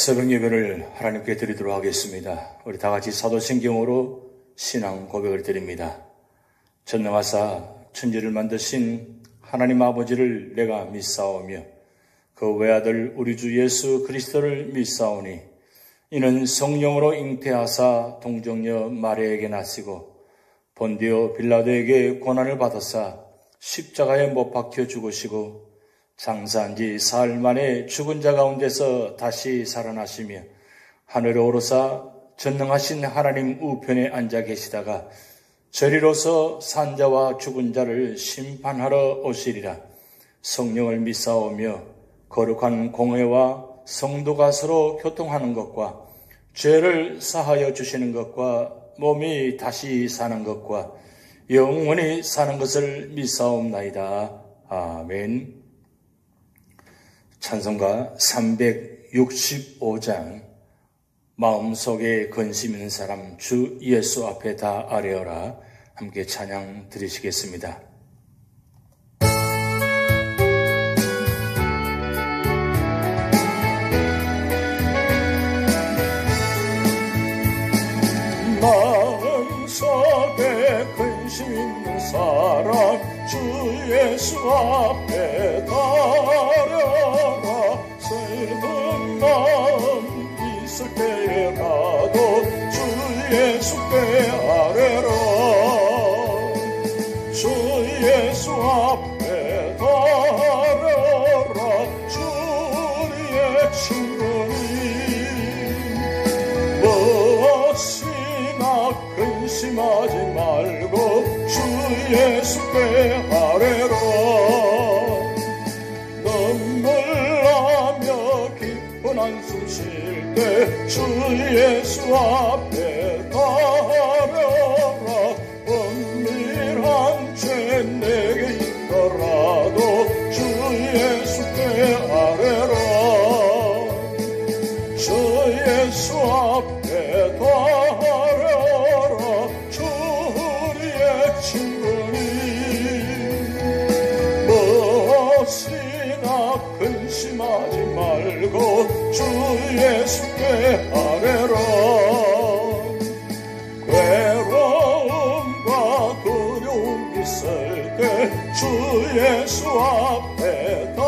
새벽 예배를 하나님께 드리도록 하겠습니다. 우리 다 같이 사도신경으로 신앙 고백을 드립니다. 전능하사 천지를 만드신 하나님 아버지를 내가 믿사오며 그 외아들 우리 주 예수 그리스도를 믿사오니 이는 성령으로 잉태하사 동정녀 마리아에게 나시고 본디오 빌라도에게 고난을 받으사 십자가에 못 박혀 죽으시고 장사한 지 사흘 만에 죽은 자 가운데서 다시 살아나시며 하늘에 오르사 전능하신 하나님 우편에 앉아 계시다가 저리로서 산자와 죽은 자를 심판하러 오시리라. 성령을 믿사오며 거룩한 공회와 성도가 서로 교통하는 것과 죄를 사하여 주시는 것과 몸이 다시 사는 것과 영원히 사는 것을 믿사옵나이다. 아멘. 찬송가 365장 마음속에 근심 있는 사람 주 예수 앞에 다 아뢰어라. 함께 찬양 드리시겠습니다. 마음속에 근심 있는 사람 주 예수 앞에 다 아뢰어라. 슬픈 마음 있을 때라도 주 예수께 아뢰라. 주 예수 앞에 다 아뢰라. 주 우리의 친구니 무엇이나 근심하지 말고 주 예수께 아뢰라. 한숨 쉴 때 주 예수 앞에 다 아뢰라. 은밀한 죄 내게 있더라도 주 예수께 아뢰라. 주 예수 앞에 다 아뢰라. 주 우리의 친구니 무엇이나 근심하지 말고 주 예수께 아뢰라. 괴로움과 두려움 있을 때 주 예수 앞에 다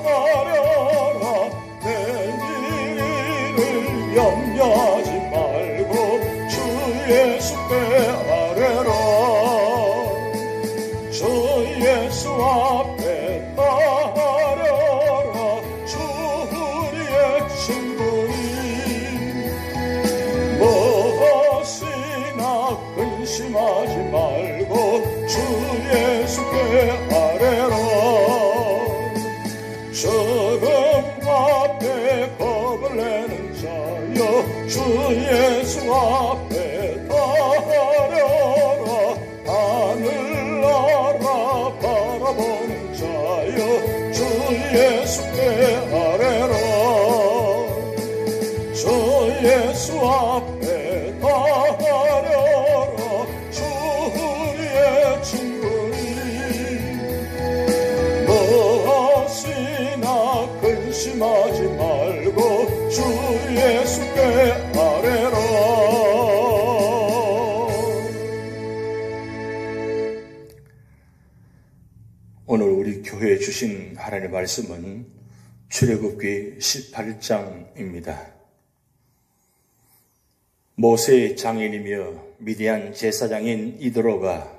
아뢰라. 내일을 염려하지 말고 주 예수께 아뢰라. 주 예수 앞에 다 아뢰라. 주 우리의 친구니 무엇이나 근심하지 말고 주 예수께 아뢰라. 죽음 앞에 겁을 내는 자여 주 예수 앞에 다 아뢰라. 하늘나라 바라보는 자여 주 예수께 아뢰라. 주 예수 앞에 다 아뢰라. 주 우리의 친구니 무엇이나 근심하지 말고 주 예수께 아뢰라. 오늘 우리 교회에 주신 하나님의 말씀은 출애굽기 18장입니다. 모세의 장인이며 미디안 제사장인 이드로가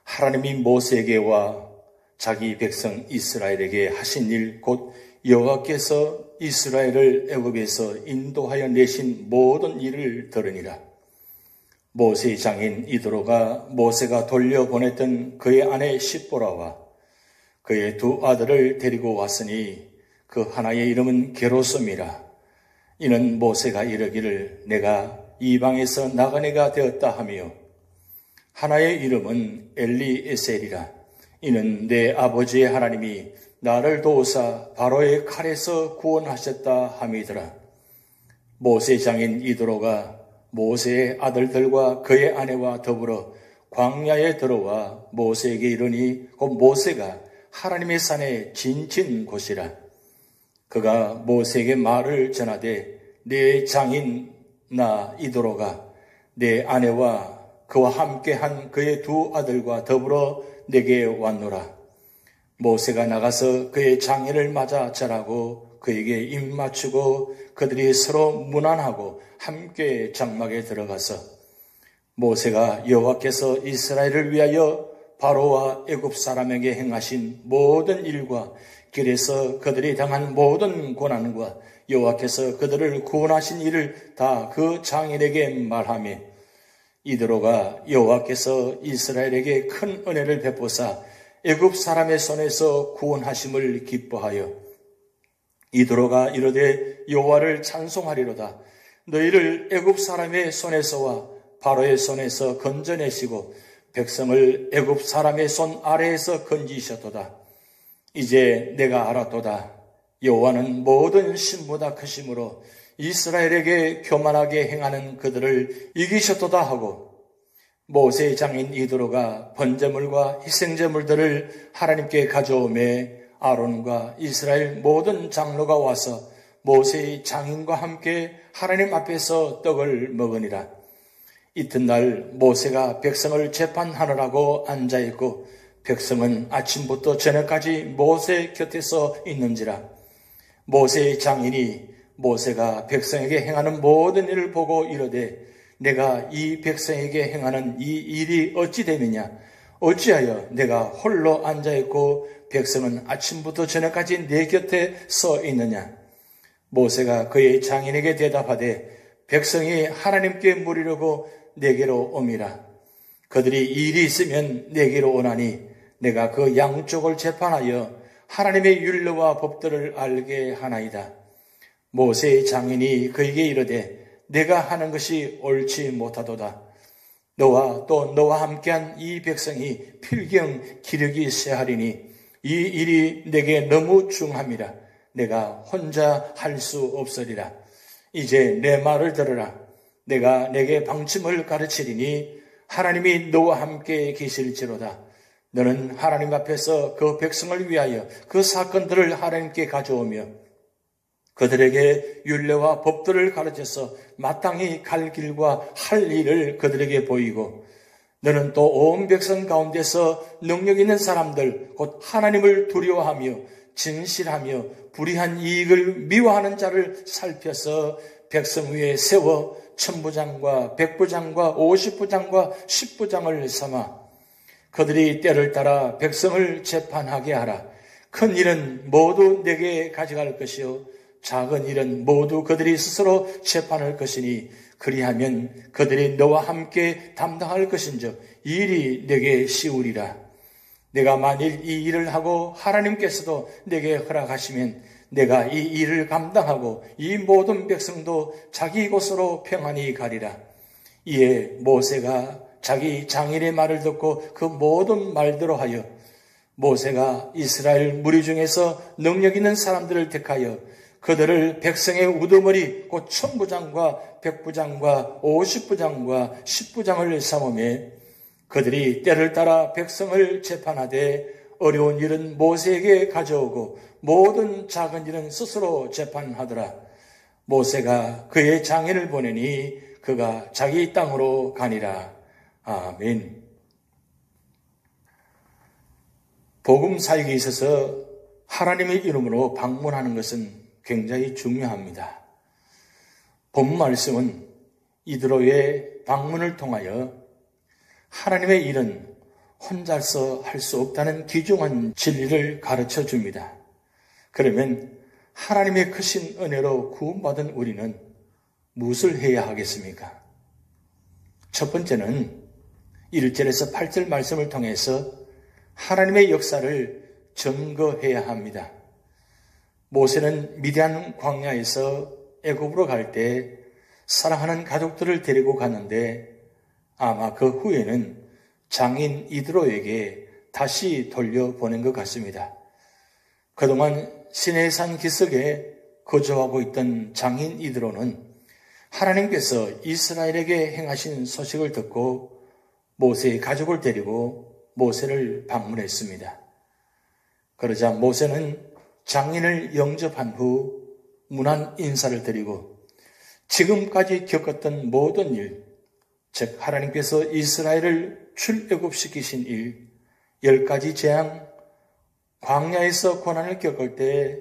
하나님이 모세에게와 자기 백성 이스라엘에게 하신 일 곧 여호와께서 이스라엘을 애굽에서 인도하여 내신 모든 일을 들으니라. 모세의 장인 이드로가 모세가 돌려보냈던 그의 아내 십보라와 그의 두 아들을 데리고 왔으니 그 하나의 이름은 게르솜이라. 이는 모세가 이르기를 내가 이방에서 나그네가 되었다 하며 하나의 이름은 엘리에셀이라. 이는 내 아버지의 하나님이 나를 도우사 바로의 칼에서 구원하셨다 함이더라. 모세 장인 이드로가 모세의 아들들과 그의 아내와 더불어 광야에 들어와 모세에게 이르니 곧 모세가 하나님의 산에 진친 곳이라. 그가 모세에게 말을 전하되 내 장인 나 이도로가 내 아내와 그와 함께한 그의 두 아들과 더불어 내게 왔노라. 모세가 나가서 그의 장인을 맞아 절하고 그에게 입 맞추고 그들이 서로 문안하고 함께 장막에 들어가서 모세가 여호와께서 이스라엘을 위하여 바로와 애굽 사람에게 행하신 모든 일과 길에서 그들이 당한 모든 고난과 여호와께서 그들을 구원하신 일을 다 그 장인에게 말하며 이드로가 여호와께서 이스라엘에게 큰 은혜를 베푸사 애굽 사람의 손에서 구원하심을 기뻐하여 이드로가 이르되 여호와를 찬송하리로다. 너희를 애굽 사람의 손에서와 바로의 손에서 건져내시고 백성을 애굽 사람의 손 아래에서 건지셨도다. 이제 내가 알았도다. 여호와는 모든 신보다 크심으로 이스라엘에게 교만하게 행하는 그들을 이기셨도다 하고 모세의 장인 이드로가 번제물과 희생제물들을 하나님께 가져오매 아론과 이스라엘 모든 장로가 와서 모세의 장인과 함께 하나님 앞에서 떡을 먹으니라. 이튿날 모세가 백성을 재판하느라고 앉아있고 백성은 아침부터 저녁까지 모세 곁에서 있는지라. 모세의 장인이 모세가 백성에게 행하는 모든 일을 보고 이르되 내가 이 백성에게 행하는 이 일이 어찌 되느냐? 어찌하여 내가 홀로 앉아있고 백성은 아침부터 저녁까지 내 곁에 서 있느냐? 모세가 그의 장인에게 대답하되 백성이 하나님께 물으려고 내게로 옴이라. 그들이 일이 있으면 내게로 오나니 내가 그 양쪽을 재판하여 하나님의 율례와 법들을 알게 하나이다. 모세의 장인이 그에게 이르되 내가 하는 것이 옳지 못하도다. 너와 또 너와 함께한 이 백성이 필경 기력이 쇠하리니 이 일이 내게 너무 중함이라. 내가 혼자 할 수 없으리라. 이제 내 말을 들으라. 내가 내게 방침을 가르치리니 하나님이 너와 함께 계실지로다. 너는 하나님 앞에서 그 백성을 위하여 그 사건들을 하나님께 가져오며 그들에게 율례와 법들을 가르쳐서 마땅히 갈 길과 할 일을 그들에게 보이고 너는 또 온 백성 가운데서 능력 있는 사람들 곧 하나님을 두려워하며 진실하며 불의한 이익을 미워하는 자를 살펴서 백성 위에 세워 천부장과 백부장과 50부장과 10부장을 삼아 그들이 때를 따라 백성을 재판하게 하라. 큰 일은 모두 내게 가져갈 것이요 작은 일은 모두 그들이 스스로 재판할 것이니 그리하면 그들이 너와 함께 담당할 것인즉 이 일이 내게 쉬우리라. 내가 만일 이 일을 하고 하나님께서도 내게 허락하시면 내가 이 일을 감당하고 이 모든 백성도 자기 곳으로 평안히 가리라. 이에 모세가 자기 장인의 말을 듣고 그 모든 말대로 하여 모세가 이스라엘 무리 중에서 능력 있는 사람들을 택하여 그들을 백성의 우두머리 곧 천부장과 백부장과 50부장과 10부장을 삼으며 그들이 때를 따라 백성을 재판하되 어려운 일은 모세에게 가져오고 모든 작은 일은 스스로 재판하더라. 모세가 그의 장인을 보내니 그가 자기 땅으로 가니라. 아멘. 복음 사역에 있어서 하나님의 이름으로 방문하는 것은 굉장히 중요합니다. 본 말씀은 이드로의 방문을 통하여 하나님의 일은 혼자서 할 수 없다는 귀중한 진리를 가르쳐 줍니다. 그러면 하나님의 크신 은혜로 구원받은 우리는 무엇을 해야 하겠습니까? 첫 번째는 1절에서 8절 말씀을 통해서 하나님의 역사를 증거해야 합니다. 모세는 미디안 광야에서 애굽으로 갈 때 사랑하는 가족들을 데리고 갔는데 아마 그 후에는 장인 이드로에게 다시 돌려보낸 것 같습니다. 그동안 시내산 기슭에 거주하고 있던 장인 이드로는 하나님께서 이스라엘에게 행하신 소식을 듣고 모세의 가족을 데리고 모세를 방문했습니다. 그러자 모세는 장인을 영접한 후 문안 인사를 드리고 지금까지 겪었던 모든 일, 즉 하나님께서 이스라엘을 출애굽시키신 일, 10가지 재앙, 광야에서 고난을 겪을 때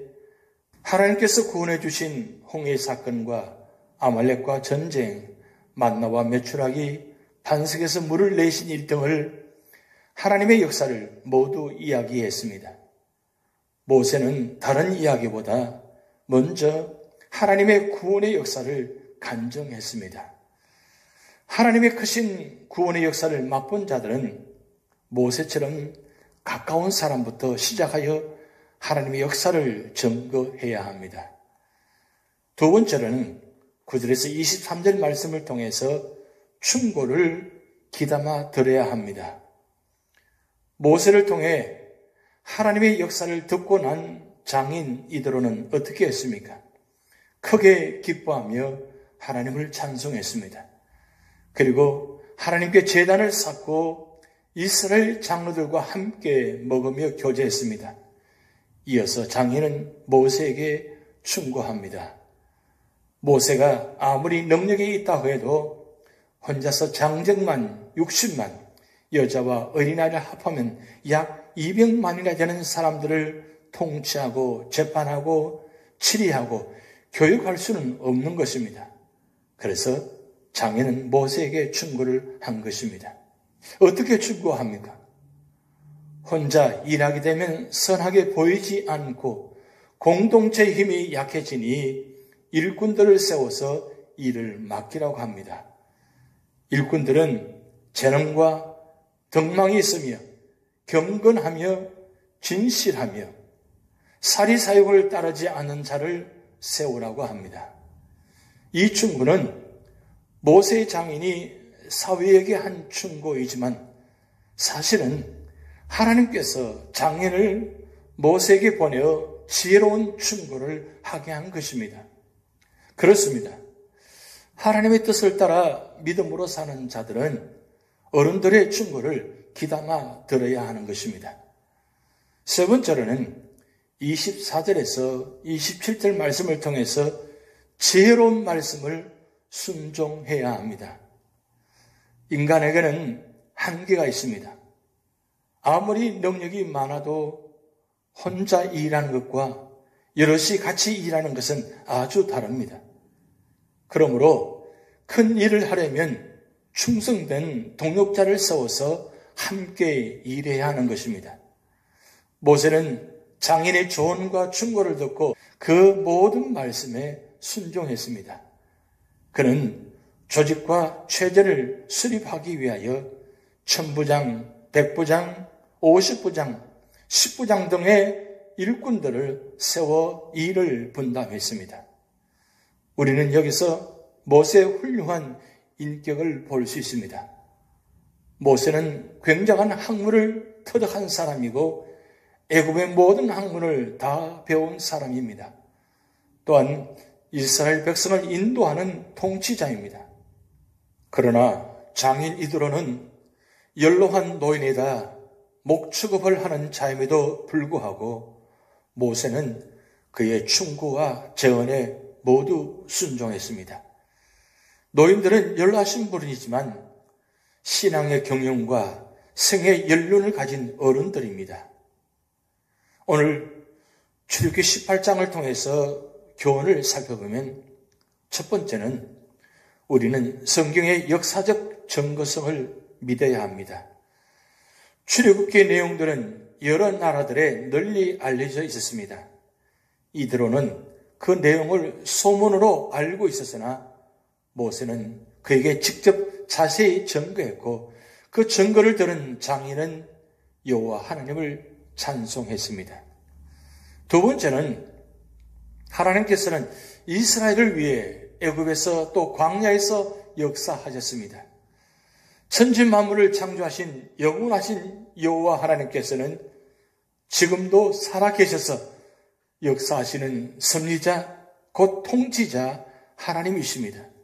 하나님께서 구원해 주신 홍해 사건과 아말렉과 전쟁, 만나와 메추라기, 반석에서 물을 내신 일 등을 하나님의 역사를 모두 이야기했습니다. 모세는 다른 이야기보다 먼저 하나님의 구원의 역사를 간증했습니다. 하나님의 크신 구원의 역사를 맛본 자들은 모세처럼 가까운 사람부터 시작하여 하나님의 역사를 증거해야 합니다. 두 번째로는 9절에서 23절 말씀을 통해서 충고를 귀담아 들어야 합니다. 모세를 통해 하나님의 역사를 듣고 난 장인 이드로는 어떻게 했습니까? 크게 기뻐하며 하나님을 찬송했습니다. 그리고 하나님께 제단을 쌓고 이스라엘 장로들과 함께 먹으며 교제했습니다. 이어서 장인은 모세에게 충고합니다. 모세가 아무리 능력이 있다고 해도 혼자서 장정만 60만, 여자와 어린아이를 합하면 약 200만이나 되는 사람들을 통치하고 재판하고 치리하고 교육할 수는 없는 것입니다. 그래서 장인은 모세에게 충고를 한 것입니다. 어떻게 충고합니까? 혼자 일하게 되면 선하게 보이지 않고 공동체의 힘이 약해지니 일꾼들을 세워서 일을 맡기라고 합니다. 일꾼들은 재능과 덕망이 있으며 경건하며 진실하며 사리사욕을 따르지 않는 자를 세우라고 합니다. 이 충고는 모세의 장인이 사위에게 한 충고이지만 사실은 하나님께서 장인을 모세에게 보내어 지혜로운 충고를 하게 한 것입니다. 그렇습니다. 하나님의 뜻을 따라 믿음으로 사는 자들은 어른들의 충고를 귀담아 들어야 하는 것입니다. 세 번째로는 24절에서 27절 말씀을 통해서 지혜로운 말씀을 순종해야 합니다. 인간에게는 한계가 있습니다. 아무리 능력이 많아도 혼자 일하는 것과 여럿이 같이 일하는 것은 아주 다릅니다. 그러므로 큰 일을 하려면 충성된 동역자를 세워서 함께 일해야 하는 것입니다. 모세는 장인의 조언과 충고를 듣고 그 모든 말씀에 순종했습니다. 그는 조직과 체제를 수립하기 위하여 천부장, 백부장, 50부장, 10부장 등의 일꾼들을 세워 일을 분담했습니다. 우리는 여기서 모세의 훌륭한 인격을 볼 수 있습니다. 모세는 굉장한 학문을 터득한 사람이고 애굽의 모든 학문을 다 배운 사람입니다. 또한 이스라엘 백성을 인도하는 통치자입니다. 그러나 장인 이드로는 연로한 노인이다 목축업을 하는 자임에도 불구하고 모세는 그의 충고와 제언에 모두 순종했습니다. 노인들은 연로하신 분이지만 신앙의 경륜과 생의 연륜을 가진 어른들입니다. 오늘 출애굽기 18장을 통해서 교훈을 살펴보면 첫 번째는 우리는 성경의 역사적 증거성을 믿어야 합니다. 출애굽기의 내용들은 여러 나라들에 널리 알려져 있었습니다. 이드로는 그 내용을 소문으로 알고 있었으나 모세는 그에게 직접 자세히 증거했고 그 증거를 들은 장인은 여호와 하나님을 찬송했습니다. 두 번째는 하나님께서는 이스라엘을 위해 애굽에서 또 광야에서 역사하셨습니다. 천지 만물을 창조하신 영원하신 여호와 하나님께서는 지금도 살아계셔서 역사하시는 섭리자 곧 통치자 하나님이십니다.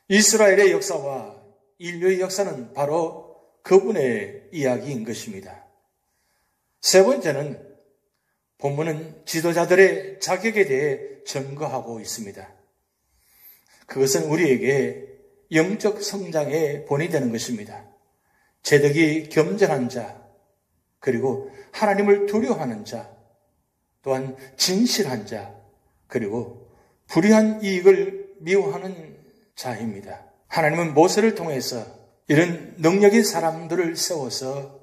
이스라엘의 역사와 인류의 역사는 바로 그분의 이야기인 것입니다. 세 번째는 본문은 지도자들의 자격에 대해 증거하고 있습니다. 그것은 우리에게 영적 성장의 본이 되는 것입니다. 제덕이 겸손한 자, 그리고 하나님을 두려워하는 자, 또한 진실한 자, 그리고 불의한 이익을 미워하는 자입니다. 하나님은 모세를 통해서 이런 능력인 사람들을 세워서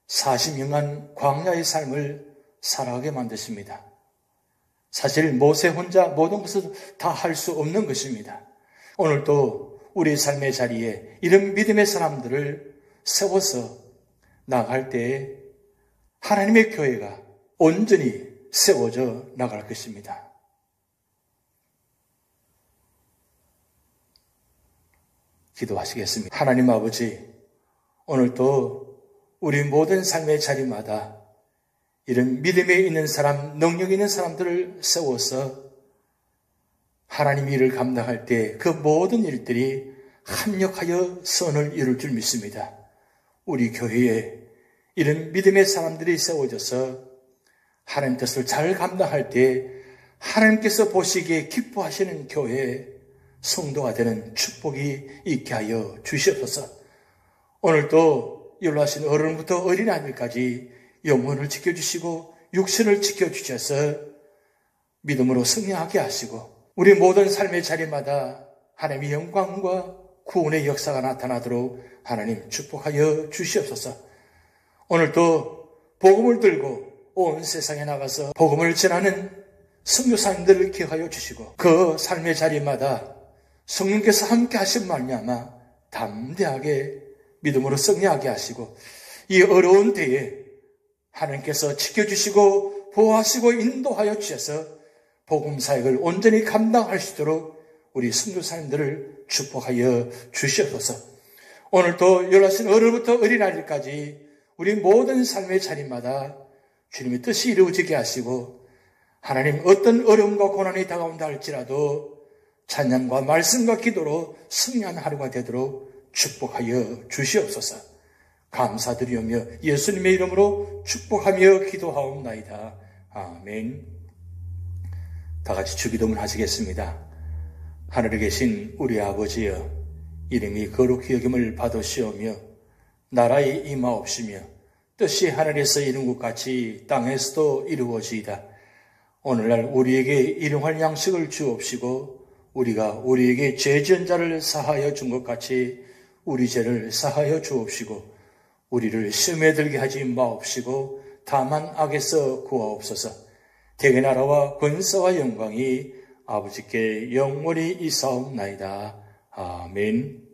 40년간 광야의 삶을 살아가게 만드십니다. 사실 모세 혼자 모든 것을 다 할 수 없는 것입니다. 오늘도 우리 삶의 자리에 이런 믿음의 사람들을 세워서 나갈 때에 하나님의 교회가 온전히 세워져 나갈 것입니다. 기도하시겠습니다. 하나님 아버지, 오늘도 우리 모든 삶의 자리마다 이런 믿음에 있는 사람, 능력 있는 사람들을 세워서 하나님 일을 감당할 때 그 모든 일들이 합력하여 선을 이룰 줄 믿습니다. 우리 교회에 이런 믿음의 사람들이 세워져서 하나님 뜻을 잘 감당할 때 하나님께서 보시기에 기뻐하시는 교회 성도가 되는 축복이 있게 하여 주시옵소서. 오늘도 연로하신 어른부터 어린아이들까지 영혼을 지켜주시고 육신을 지켜주셔서 믿음으로 승리하게 하시고 우리 모든 삶의 자리마다 하나님의 영광과 구원의 역사가 나타나도록 하나님 축복하여 주시옵소서. 오늘도 복음을 들고 온 세상에 나가서 복음을 전하는 선교사님들을 기억하여 주시고 그 삶의 자리마다 성령께서 함께 하신 말미암아 담대하게 믿음으로 승리하게 하시고 이 어려운 때에 하나님께서 지켜주시고 보호하시고 인도하여 주셔서 복음 사역을 온전히 감당할 수 있도록 우리 선교사님들을 축복하여 주시옵소서. 오늘도 연락하신 어른부터 어린아이들까지 우리 모든 삶의 자리마다 주님의 뜻이 이루어지게 하시고 하나님 어떤 어려움과 고난이 다가온다 할지라도 찬양과 말씀과 기도로 승리한 하루가 되도록 축복하여 주시옵소서. 감사드리오며 예수님의 이름으로 축복하며 기도하옵나이다. 아멘. 다 같이 주기도문 하시겠습니다. 하늘에 계신 우리 아버지여, 이름이 거룩히 여김을 받으시오며 나라의 임하옵시며 뜻이 하늘에서 이룬 것 같이 땅에서도 이루어지이다. 오늘날 우리에게 일용할 양식을 주옵시고 우리가 우리에게 죄 지은 자를 사하여 준 것 같이 우리 죄를 사하여 주옵시고 우리를 시험에 들게 하지 마옵시고 다만 악에서 구하옵소서. 대개 나라와 권세와 영광이 아버지께 영원히 이사옵나이다. 아멘.